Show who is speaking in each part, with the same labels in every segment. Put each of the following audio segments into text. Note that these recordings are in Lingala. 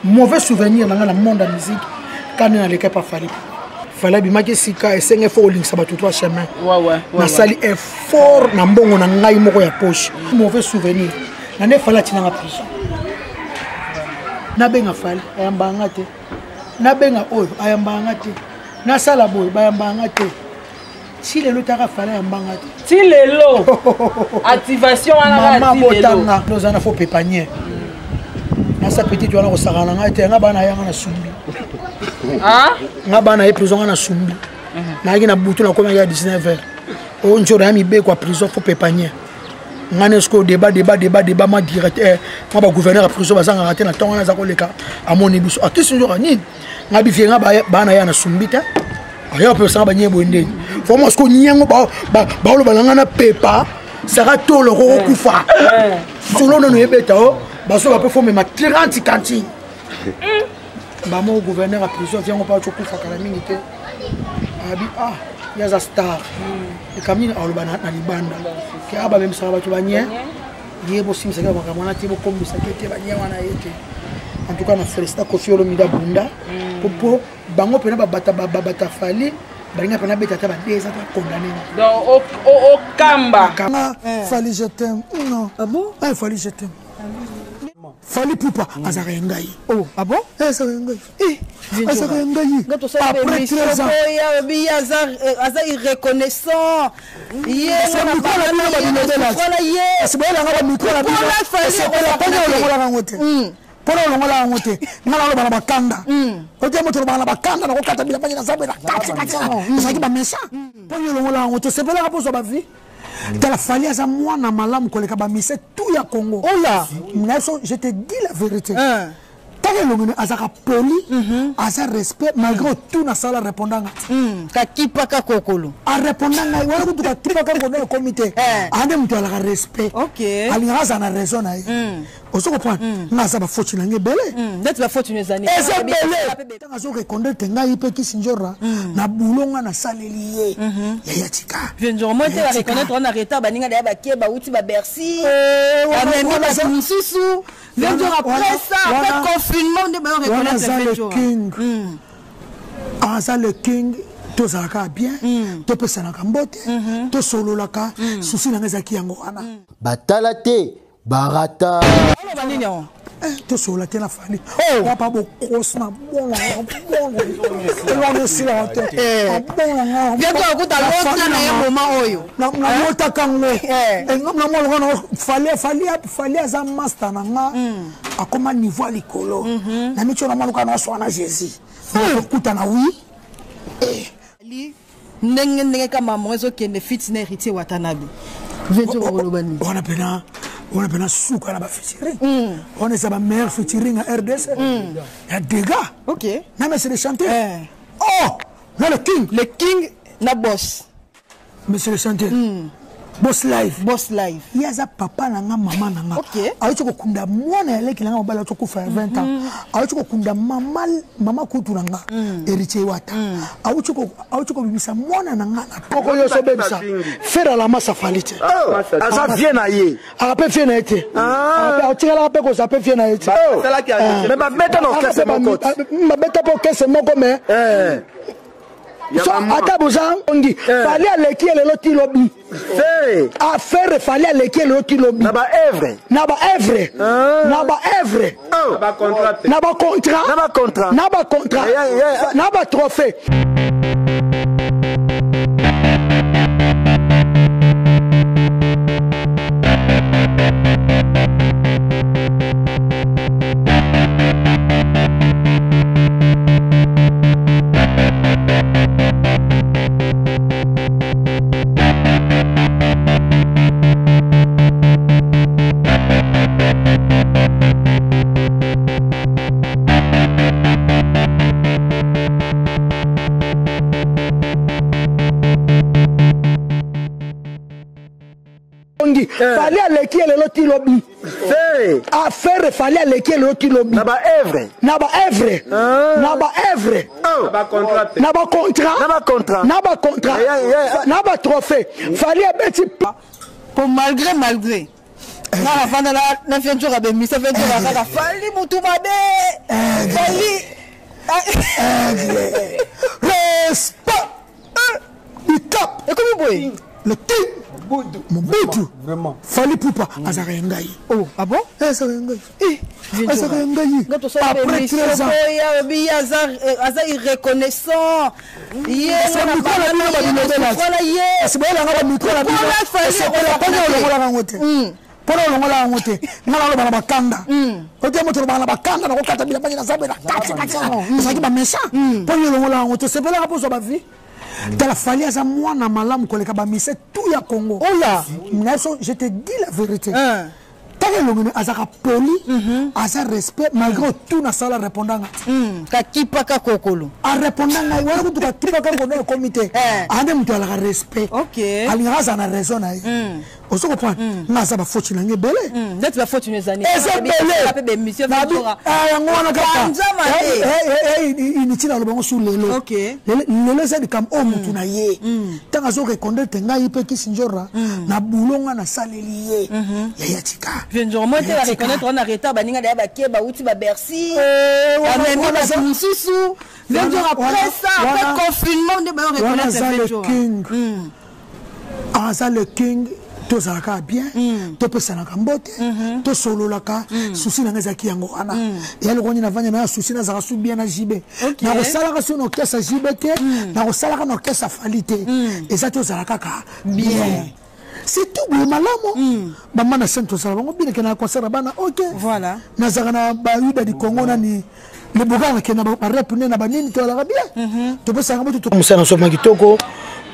Speaker 1: mauvais souvenir dans le monde de la musique quand on a les cas pas fallu. Fallait bien que sika et 5 fois link ça va tout trois chemin.
Speaker 2: Ouais.
Speaker 1: Na sali effort na mbongo na ngai moko ya poche. Mauvais souvenir. Na ne fallait tina na prison. Na benga fali ayambanga te. Na benga oyo ayambanga te. Na sala boy bayambanga te. Si le lotara fallait ayambanga te.
Speaker 2: Si le lo. Activation à la
Speaker 1: botanga. Nous en a faut pépanier. Na sa petite wana ko sakana nga te nga bana yanga na sumbi. Ah? Nga bana e prison na sumbi. Na ngi na butu na koma ya 19h. O njora ya mi be kwa prison faut pépanier. Nga nesko débat ma directeur ma ba gouverneur à prison bazanga raté na tonga na za ko leka amoni biso. Akisi njora ni nga bi nga bana ya na sumbi ta. Aya pe sa ba nyebo ndeni. Faut mo sko nyango ba lo balanga na pepa. Sera tout le roko kufa. Solo no ebeta o. Baso va faire même 30 cantines. Maman au gouverneur à prison vient on pas choco fa kala minute. Abi il y a za star. Et kamine au bana na libanda. Ke aba même ça va tu banye. Yebo sim ça va kamana tibo kombi ça kete banye wana yete. En tout cas na Felista Kofi Olomida Bunda. Popo bango pena bata fali. Balinga pena beta ta ba deza ta condamné.
Speaker 2: Donc au Kamba.
Speaker 1: Fali je t'aime. Non. Ah bon? Fali je t'aime. Fali Poupa Azarengai. Oh, ah bon? Azarengai. Azarengai. Après 13 ans.
Speaker 3: Azar irreconnaissant.
Speaker 1: T'as fallu à moi na malam ko le kabamisse tout ya Congo. Oh là, je te dis la vérité. Tant que l'on a poli, a sa respect malgré tout na sala répondant.
Speaker 3: Ka kipaka kokolo.
Speaker 1: A répondant na wala ko ka kipaka ko le comité. Ande mtu ala respect.
Speaker 3: OK.
Speaker 1: Ali raza na raison na. Oso comprendre. Na sa ba faute na ngebele.
Speaker 3: D'être la faute une année.
Speaker 1: Et c'est belé. Tant que reconnaître ngai pe ki sinjora na bulonga na salelier. Ya tika.
Speaker 3: Viens moi te la reconnaître on arrêta baninga da ba kieba uti ba Bercy. Même ba mususu. Viens après ça, après confinement de ba reconnaître
Speaker 1: le king. Ça le king. To zaka bien, to pesa na kambote, to solo laka, susi na ngezaki yango wana.
Speaker 4: Batalate, barata.
Speaker 1: To solo te na fali. Oh, pas beaucoup na bon. On si la tête.
Speaker 3: Bien toi ko ta lota na ya moment oyo.
Speaker 1: Na mota kango. Na mo fali za master na nga. Akoma niveau likolo. Na micho na maluka na so na Jésus. Kuta na oui.
Speaker 3: Ndenge kama mwezo kende fitna héritier Watanabe.
Speaker 1: On appelle souka na ba featuring. On est sa meilleure featuring à RDC. Il y a des gars.
Speaker 3: OK.
Speaker 1: Non mais c'est des chanteurs. Oh, là le king
Speaker 3: na boss.
Speaker 1: Monsieur le chanteur. Boss live. Il y a ça papa na nga maman na nga.
Speaker 3: OK.
Speaker 1: Ayo ko kunda mwana ele ki na nga bala to ko faire 20 ans. Ayo ko kunda mama kutu na nga. Héritier Wata. Ayo ko bimisa mwana na nga. Poko yo so bebisa. Faire la massa falite.
Speaker 4: Asa vient na ye.
Speaker 1: Après vient na été. Après tira la pe ko ça peut vient na été.
Speaker 4: C'est là qui a. Mais ma bête non caisse mon côté.
Speaker 1: Ma bête pour caisse mon comme. So atabuza ongi fali aleki le loti lobi faire fali aleki le loti lobi
Speaker 4: na ba evre
Speaker 1: na ba evre na ba contrat na ba trophée. Fallait aleki le loti lobi. Faire fallait aleki le loti lobi.
Speaker 4: Na ba evre.
Speaker 1: Na ba evre. Na ba contrat. Na ba trophée. Fallait petit
Speaker 3: pour malgré. Na la fin de la fianture avec Missa Ventura, la fali mutu mabe.
Speaker 1: Respect. Du cap.
Speaker 3: Et comment boy?
Speaker 1: Le king. Mobutu.
Speaker 4: Vraiment.
Speaker 1: Fali Poupa. Azaka Ngai.
Speaker 3: Oh, ah bon?
Speaker 1: Azaka Ngai. Azaka Ngai.
Speaker 3: Après 13 ans. Aza irreconnaissant.
Speaker 1: Polo longola ngote ngala bana bakanda ote moto bana bakanda na kokata bila bana zabela kati ça qui ba méchant polo longola ngote c'est bela pour so ba vie dans la falia za mwana malamu koleka ba mise tout ya Congo oya ngaso je te dis la vérité tant longola azaka poli asa respect malgré tout na sala répondanga
Speaker 3: ka kipaka kokolo
Speaker 1: a répondanga wala kutuka kipaka kono comité ande mtu ala respect
Speaker 3: OK
Speaker 1: alinga za na raison na oso comprendre ngaza ba faute na ngebele
Speaker 3: ndeti ba faute nezani
Speaker 1: ezebele
Speaker 3: be monsieur Ventura
Speaker 1: ngwana kaka initina lo bango sur lelo
Speaker 3: OK
Speaker 1: lelo c'est comme o mutu na ye tanga zo reconnaître ngai pe kisinjora na bulonga na saleli ye ya tika
Speaker 3: Ventura moi te la reconnaître on arrêta baninga da ba keba uti ba Bercy même ba mususu Ventura après ça après confinement de ba reconnaître Ventura
Speaker 1: ça le king to zalaka bien to pesanaka mbote to sololaka susi na ngezaki yango ana ya lokoni na vanya na susi na zaka su bien na jibe na ko salaka su no kesa jibe te na ko salaka no kesa falite et ça to zalaka ka bien c'est tout le malamo ba mana sento sala bango bien que na concert bana OK
Speaker 3: voilà
Speaker 1: na zaka na ba yuda di Congo na ni le bogana ke na ba rap na ba nini to la bien to pesanga mbote to musana so magitoko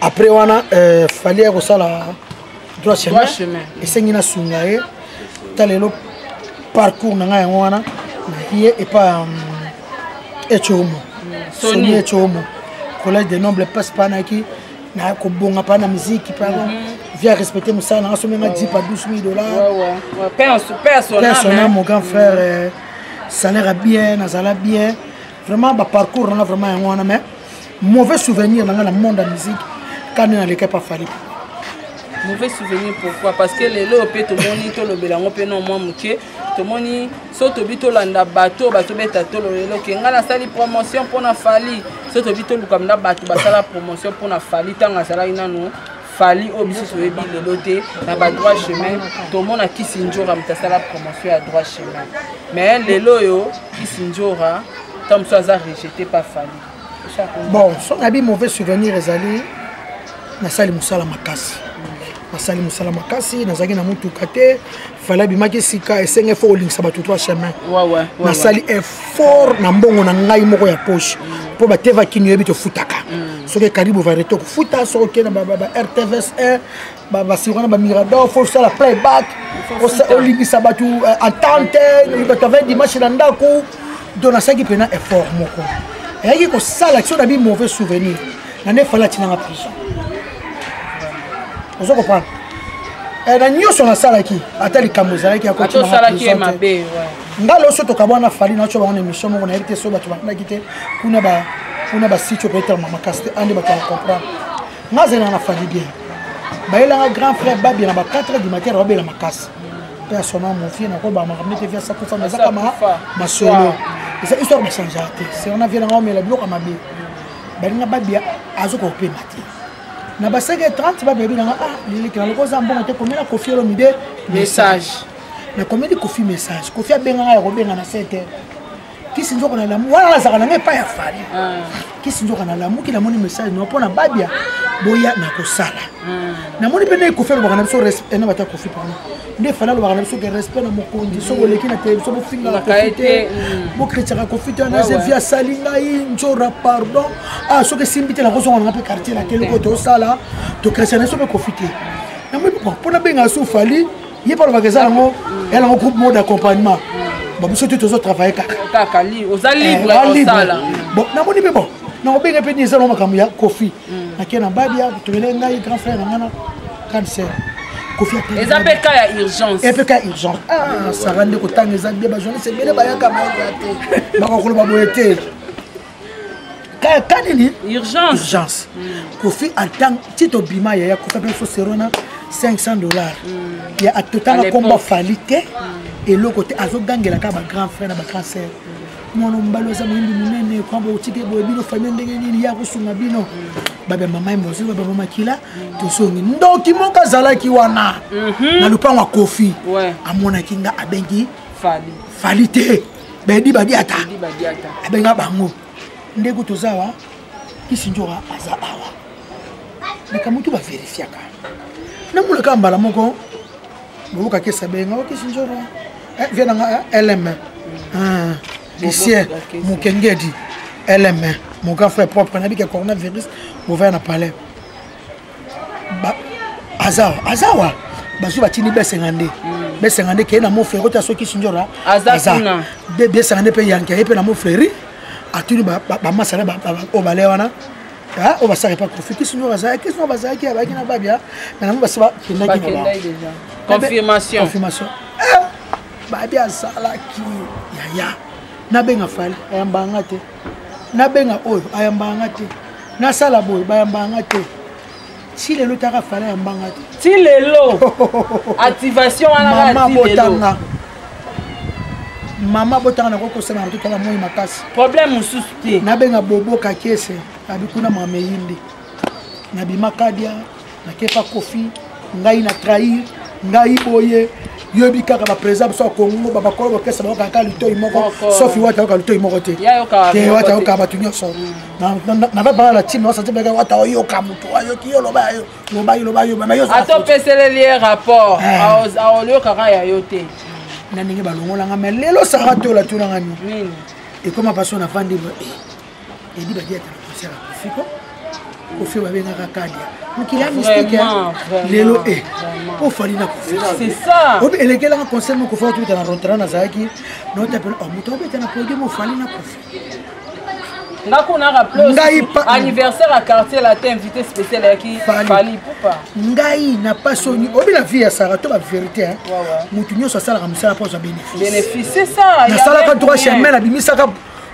Speaker 1: après wana fallait ko sala droit chemin et sengina sungaye talelo parcours na ngai ngwana na hier et pas echomo soni echomo collège de noble passe pas na ki na ko bonga pa na musique pa vient respecter musala na so menga 10 pas $12,000
Speaker 2: ouais personnel
Speaker 1: mon grand frère salaire bien azala bien vraiment ba parcours na vraiment ngwana mais mauvais souvenir dans le monde de la musique quand on a l'équipe pas fallu.
Speaker 2: Mauvais souvenir pourquoi? Parce que les lots peut tout le monde tout le bélango peut non moins muké tout le monde saute bito landa bateau beta tout le lot qui ngala sali promotion pour na fali saute bito lu comme na bateau basala promotion pour na fali tanga sala inano fali obisi soyebi le loté na ba droit chemin tout le monde a qui sinjora mtasala promotion à droit chemin mais les lots yo qui sinjora comme ça ça rejeté pas fali.
Speaker 1: Bon, son habit mauvais souvenir ezali na sali musala makasi. Nasali musala makasi nazaki na mutu kate fala bimaki sika esenge fo olingisa bato to chemin
Speaker 2: ouais
Speaker 1: nasali effort na mbongo na ngai moko ya poche po bateva kini yebi to futaka soki karibu va reto futa soki na ba RTVS ba sirona ba Mirador fo sala playback olingisa bato attente bato avec dimanche na ndako do nasaki pena effort moko eyaki ko sala action na bi mauvais souvenir na ne fala tina na prison. Vous comprenez? Et la nuit sur la salle qui a tel camouza qui a continué à faire ma bé. Ngalo soto kabana fali na cho bana émission on a été so ba na kité kuna ba site peut être mama caste ande ba comprendre. Ngazena na fali bien. Ba ela un grand frère ba bien na ba 4h du matin robe la makasi. Personnellement mon fils na ko ba ma remettre via sa kufa mais ça ma solo. C'est histoire de changer. C'est on a vu na mais la bloc ma bé. Ba nga bien azoko pe mati. Na ba 5h30 ba bébé na lili ki na ko za mbongo te ko mena kofi lo mide message na ko medi kofi message kofi abenga ya ko benga na 7h kisi nzoko na lamu wala za kana ngepa ya fali kisi nzoko na lamu ki na moni message no pona babia boya na ko sala na moni pene kofi lo bakana so respect na bata kofi pa nde fala lo bakana so ke respect na mokonzi so boleki na te so bo finga la kofi bo krecha kofi te na ze via salinga injora pardon so que simbite la raison on a pe quartier la quel côté sala to krecha na so be kofi te na mo pona benga so fali ye par bageza ngo elle a un groupe mode d'accompagnement bon monsieur tout autres travailler
Speaker 2: kaka li oza libre au sala
Speaker 1: bon na moni be bon na obenga pe ni ça no makamu ya kofi na kena babia to belenga grand frère ngana cancer kofi
Speaker 2: les appels cas ya urgence
Speaker 1: et cas urgence ça rende ko tanga za bien ba journée c'est bien ba ya kama ya te ba ko ba boyete quand il
Speaker 2: urgence
Speaker 1: kofi en tant tito bima ya kofi be fo serona $500. Il y a tout le combat falité et l'autre côté azo gangela ka ba grand frère na ba grand sœur. Mon mbalo za mwindi munene kwa ba utike boye bino famille ndenge nini ya kusunga bino. Baba mama mbozi baba mama kila tosongi ndoki moka zalaki wana. Na lupango kofi. Amona kinga abengi falité. Bedi badiata. Abenga bango. Ndeko tozawa kisinjora aza awa. Nikamutu ba verifiaka. Namula kambala moko bobuka kesa benga okisinjora viens nga LM ici mukengedi LM mon grand frère propre nabi que coronavirus ouvert na palais ba azawa bazu batini B50 ke na mo frère ta soki sinjora azana B50 pe yanke pe na mo frère atuni ba masala ba o bale wana on va s'arrêter pas profiter sinon on va ça qui avec na babia na mo basa kinaki
Speaker 2: confirmation
Speaker 1: babia sala ki ya na benga fali ayambanga te na benga oyo ayambanga te na sala boy bayambanga te si lelo taka fali ayambanga te
Speaker 2: ti lelo activation wana
Speaker 1: mama botanga mama botanga na koko sema to tala moi makasi
Speaker 2: problème mususu te
Speaker 1: na benga bobo ka kese abikuna mama yindi na bimakadia na kepa kofi ngai na trahir ngai boye yobi kaka ba président so Congo baba ko ba kesa ba ka litoyi moko sofi wata ka litoyi moko te te wata ka ba tunyo so na ba la team no sa te ba wata yo ka mutu ayo ki yo lo ba yo ba yo
Speaker 2: ato pesele lié rapport a olio ka ya yote
Speaker 1: na ninge ba longola nga mais lelo sa rato la tuna ngani et comment passer na fandi et dit ba dia ta concert fiko ko fi ba benga kadia mukila mystique lelo o fali na
Speaker 2: c'est ça
Speaker 1: o elekela nga concert mo ko fa tu ta rentrer na zaki no ta pe o muto be ta na podium o fali na kofi
Speaker 2: ngako na rappel anniversaire à quartier la t'ai invité spécial qui fali poupa
Speaker 1: ngai na pasoni o bila vie ya sara to ba vérité hein mutu nyoso sala ka musala pour sa bénéfice
Speaker 2: c'est ça
Speaker 1: na sala ka droit chemin na bimisa ka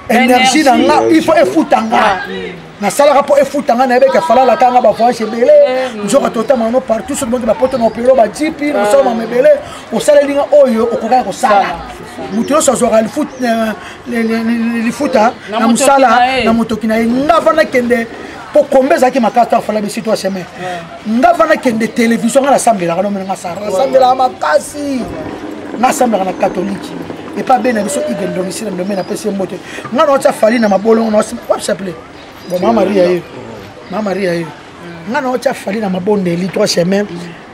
Speaker 1: énergie na nga il faut efutanga na sala ka po efutanga na beka fala la kanga ba voyage belé nzoka totalement no partout sur le monde ba poto no pelo ba jipi no so ma mebele o sala linga oyo okoka ko sala mutu nyoso zo le foot le futa na musala na motoki na nga vana kende po kombeza ki makasta fala bi sito chemin nga vana kende télévision nga assemblée la no nga sara assemblée la makasi na assemblée na catholique et pas bien avec ce igel domicile le domaine après c'est moto nga no tsa fali na mabolo no quoi s'appelait bon mama Maria nga no tsa fali na mabondeli trois chemin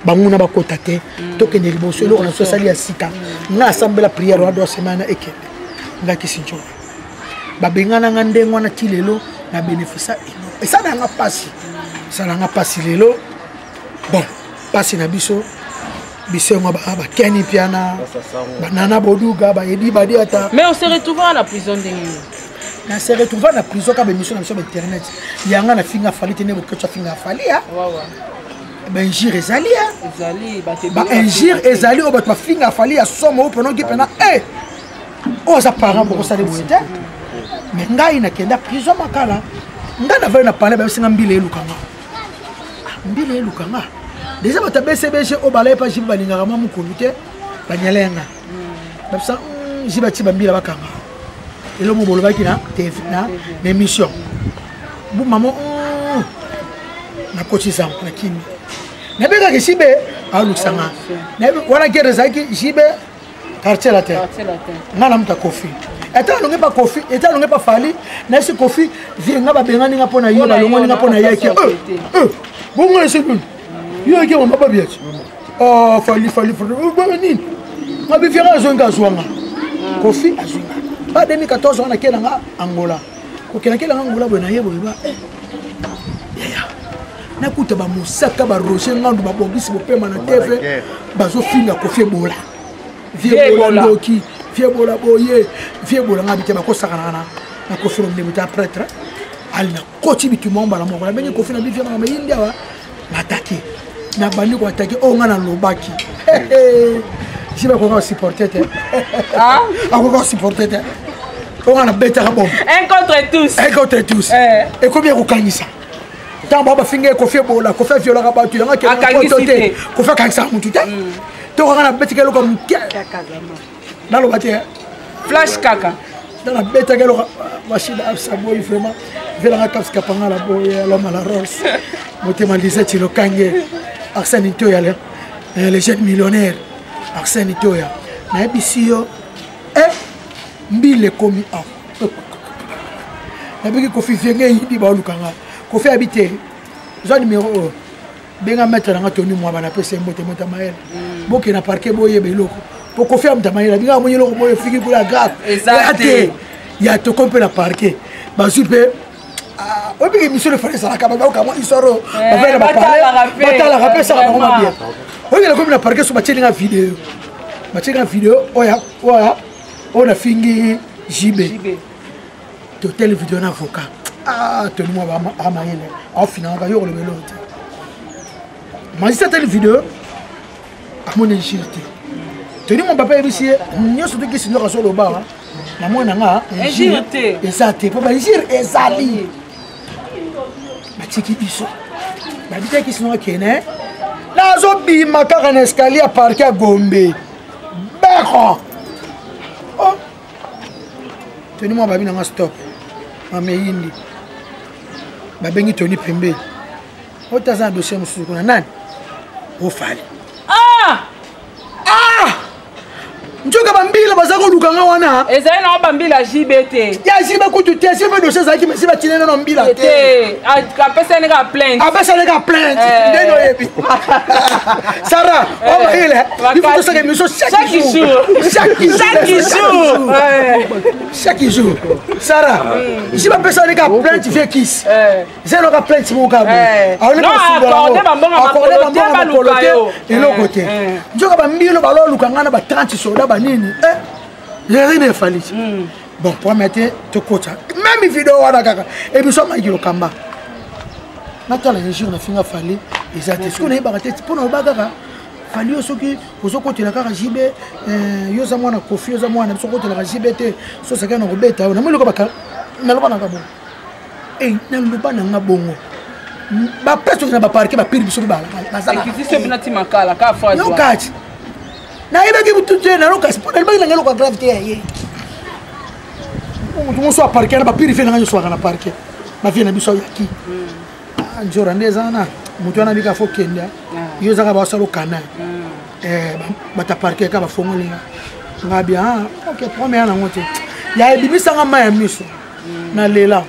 Speaker 1: banguna bakota te tokende liboso eloko na sosali ya sika nga assemblée la prière wa do semaine ekende nga kisinjo babengana nga ndengo na tilelo na bénéfice et ça na nga pasi lelo bon pasi na biso bisengo ba keni piana banana boduga ba edi badiata
Speaker 2: mais on se retrouve à la prison d'Engini
Speaker 1: na se retrouve à la prison ka bémission na sur internet yanga na finga fali tene bo ketcha finga fali ha ben injire ezali ba injire ezali o ba finga fali ya somo o pendant ki pena o za parent bo sale boete mais ngai na kenda prison makala ngana va na parler ba singa mbile elukanga déjà bata BCBG au balai pas jiba linga ma mukulute banyalenga babsa jiba tiba mbila bakanga elo mo bolo bakina TV na émission bu maman na coach sam na kimi na bega ke sibe alusanga na wana kere zaki jibe quartier la terre ngana mta kofi eta longe pas kofi eta longe pas fali na si kofi vienga ba bengani nga pona yo na longo nga pona yaki bongo esibu yo ke on pas bien oh fali nini ma bi fera zonga zwanga kofi azunga ba 2014 on a kela nga Angola ko kela nga Angola bona yebo ba na kuta ba musaka ba rocher ngandu ba bongisi bo pema na TV bazo finga kofi bola vie bola ndoki vie bola boye vie bola ngabite ba ko sakana na kofi ndo muta prêtre alina koti bitu momba la moko na benye kofi na bi vie ma yindi awa attaquer na bandi ko attaquer o ngana lobaki je vais encore supporter te encore supporter te on a bêta bon
Speaker 2: un contre tous
Speaker 1: et combien vous gagnez ça tant baba finge ko fe bola ko fe viola ka batu yanga ke ko fe kan sa mutu te to ko na beti ke lo ko na lo bati
Speaker 2: flash kaka
Speaker 1: dans la bête que machine à saboy vraiment vers la caps capanga la boya l'homme à la rose motema disait tu le kangé Arsène Itoya les jeunes millionnaires Arsène Itoya na bisio mbile komi a na biki ko fifenge yidi ba lukanga ko fait habiter zo numéro benga mettre na toni moi bana pese mbote mota mael boki na parquet boye beloko pour ko fait amta maela binga monyo loko boye fiki pour la grave exact ya to ko pe na parquet ba super obi monsieur le frère ça la kababa ka mo isoro ba faire ba parler ba rappeler ça ba ma bien obi le ko na parquet so ba tchelinga vidéo oya on a fini JB totel vidéo na avocat toni moi ba amaele au final ba yo le melo mais cette vidéo à mon injurité toni mon papa ici nyo surtout que sinon sur le bar na mona nga
Speaker 2: injurité
Speaker 1: exact pour ba dire ezali ba tiki biso ba dit que sinon kene nazo bima ka na escalier parquet à Gombe beko oh toni moi ba bina nga stop mame yindi ba bengi toni pembe otaza un dossier musuku kuna nani ofali njoka bambila bazako lukanga wana
Speaker 2: ezali na bambila JBT
Speaker 1: ya jibe kutu te jibe dossier zaki mesi batinene na mbila
Speaker 2: te apesa neka plainte ndeno yebi Sarah on va ile il faut que ça émission chaque jour Sarah jibe pesa neka plainte fait kiss zeno ka plainte mon kabo non accordé bambonga makolote
Speaker 1: eloko te njoka bambila balo lukanga na ba 30 soda banini j'ai rien fallu bon pour mettre te kocha même vidéo wana kaka et puis so makilo kamba natala un jour na finga fali exact ce qu'on est baraté pour na bagaka fali osoki osokote la kaka jibe yo za mwana kofi yo za mwana sokote la jibe te so saka na robeta na mwelo baka na loba na kabo na loba na ngabongo ba peso na ba parquet ba pire biso bala bazala
Speaker 2: ekiti na timakala ka fois
Speaker 1: yo kati na ibe ki butu na loka sport na ibe ngelo kwa gravité ye on soit parquet na ba pire fe na nyo so na parquet ma vie na biso yaki njora ndeza na mutu ana bika fokenda yo zaka ba salo kana bata parquet ka ba fongolinga ngabia OK premier na ngote ya ebimisa nga ma ya miso na lela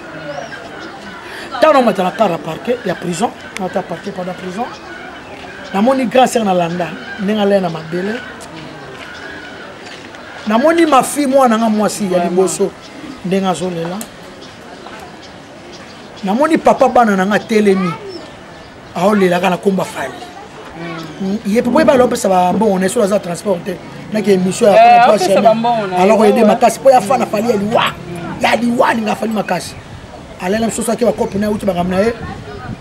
Speaker 1: tano mata na kara parquet ya prison na ta parquet pendant prison na moni grand sœur na landa ninga lena mabele na moni ma fille mwana nga mwasi ya liboso ndenga zolela na moni papa bana na nga telemi aolela kana komba fali ye popo ba lopesa ba bon on est sur la transporter na ke mission ya pas cher alors aider makasi po ya fana fali ya liwa ninga fali makasi alela msosa ke ba kopi na uti ba ngamna e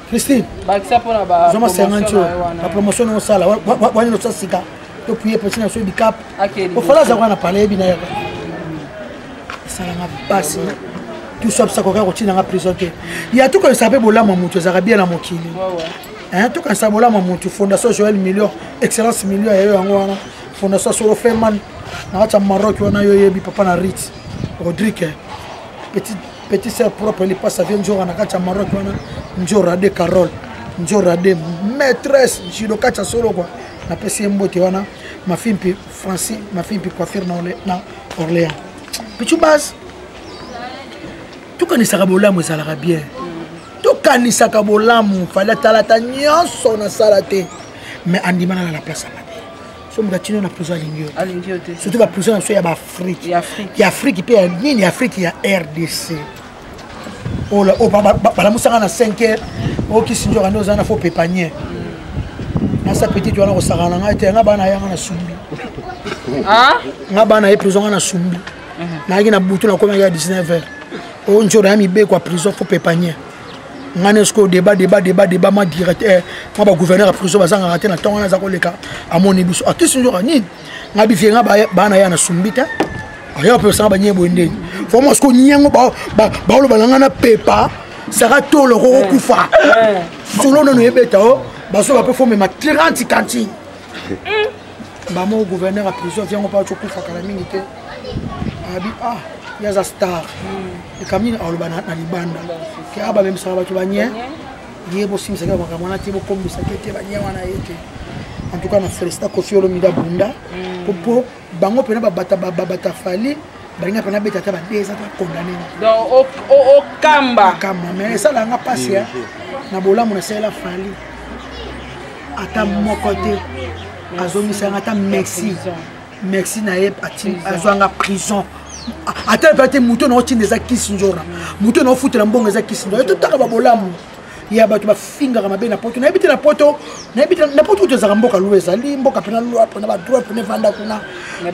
Speaker 1: Christine
Speaker 2: ba kisa pona ba
Speaker 1: zoma 50 la promotion no sala wani no sika to puis petit na so di cap o fala za kwana pale bina ya sala nga basi tout ça ça ko ka kotina nga prison te ya tout ko sape bolama mutu za bien na mokili tout quand ça bolama mutu fondation Joël Million excellence million ya yo yango wana fondation Solo Ferman na cha Maroc wana yo yebi papa na Ritz Rodrigue petit sœur propre il passe vient jour na cha Maroc wana njora de Carole njora de maîtresse jidoka cha solo quoi na pesi mbote wana ma fille Francis ma fille coiffure na Orléans petit base tout kanisa bolamu ezalaka bien tout kanisa bolamu fala talata nyonso na salate mais andimana na la place à so mgatino na prison alingio surtout ba prison na so ya ba Afrique ya Afrique pe ya nini Afrique ya RDC ola o bala musanga na 5h o kisinjo kana ozana fo pepanier na sa petite wana ko sakana nga te nga bana yanga na sumbi nga bana e prison na sumbi na ngi na butu na koma ya 19h o njora mi be kwa prison fo pepanier ngane sko débat ma directeur moi ba gouverneur à prison bazanga raté na tonga na za koleka amoni biso akisinjo kanini ngabi vie nga bana ya na sumbita aya pe sa ba nyebo ndeni fo mo sko nyango ba lo balanga na pepa sera tolo kufa solo no yebeta o baso ba pe fo mema 30 cantines bamo gouverneur à prison vient pas kufa kala mingi te abi yaza star e kamini alobana na libanda ke aba même ça ba to banye yebo simisa ka makamana te bo kombisa ke banye wana yete en tout cas na Felista Kofi Olomide Bunda popo bango pena babata fali balinga pena beta ta ba deza ta condamné
Speaker 2: donc au kamba
Speaker 1: mais ça la nga passe na bolamu na sela fali ata mokote azomisa ngata merci na ye ati azwanga prison ata bate muto na otinde za kisinjora muto na ofutela mbongo za kisinjora to taka ba bolamu ya bato bafinga mabe na poto na ebite na poto to za mboka lueza li mboka pena lwa pena ba droit pena vanda kuna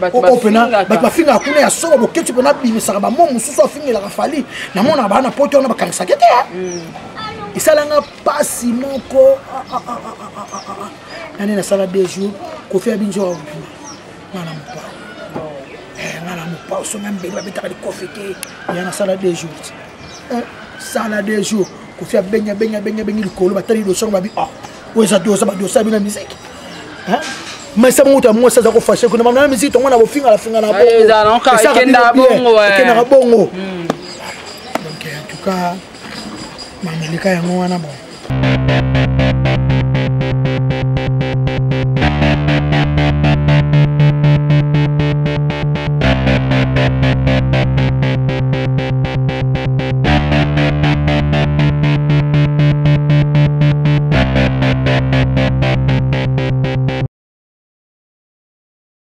Speaker 1: bato bafinga kuna ya soko boketu pena bimisa ba momu susu afingela ka fali na mona ba na poto na bakangisa kete isalanga pasi moko nani na sala 2 jours ko fait binjo ngana mpa ngana mpa so ngambeli ba betaka di kofete ya na sala 2 jours sala 2 jours ko fait benya likolo batali do songa bi oza dosa bina musique mais ça monta moi ça ko fâcher ko na musique to ngona bo finga la finga na bongo ça kenda bongo donc en tout cas mamelika yango wana bon